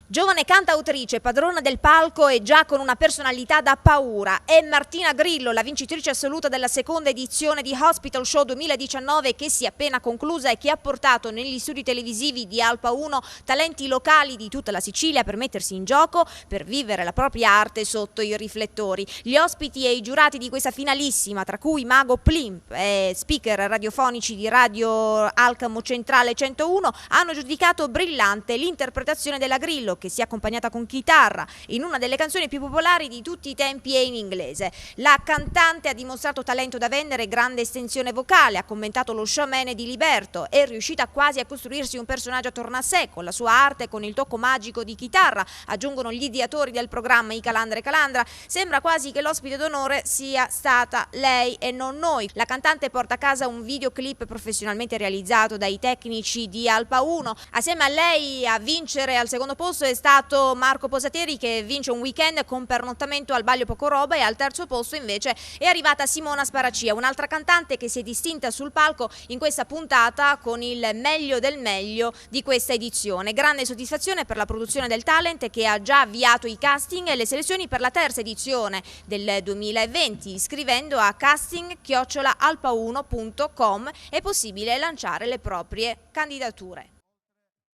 Giovane cantautrice, padrona del palco e già con una personalità da paura, è Martina Grillo, la vincitrice assoluta della seconda edizione di Hospital Show 2019 che si è appena conclusa e che ha portato negli studi televisivi di Alpa 1 talenti locali di tutta la Sicilia per mettersi in gioco, per vivere la propria arte sotto i riflettori. Gli ospiti e i giurati di questa finalissima, tra cui Mago Plimp e speaker radiofonici di Radio Alcamo Centrale 101, hanno giudicato brillante l'interpretazione della Grillo, che si è accompagnata con chitarra in una delle canzoni più popolari di tutti i tempi e in inglese. La cantante ha dimostrato talento da vendere e grande estensione vocale, ha commentato lo showman di Liberto, è riuscita quasi a costruirsi un personaggio attorno a sé, con la sua arte e con il tocco magico di chitarra, aggiungono gli ideatori del programma I Calandra e Calandra. Sembra quasi che l'ospite d'onore sia stata lei e non noi. La cantante porta a casa un videoclip professionalmente realizzato dai tecnici di Alpa 1. Assieme a lei a vincere al secondo posto è stato Marco Posateri, che vince un weekend con pernottamento al Baglio Pocoroba, e al terzo posto invece è arrivata Simona Sparacia, un'altra cantante che si è distinta sul palco in questa puntata con il meglio del meglio di questa edizione. Grande soddisfazione per la produzione del talent, che ha già avviato i casting e le selezioni per la terza edizione del 2020. Iscrivendo a casting@alpa1.com è possibile lanciare le proprie candidature.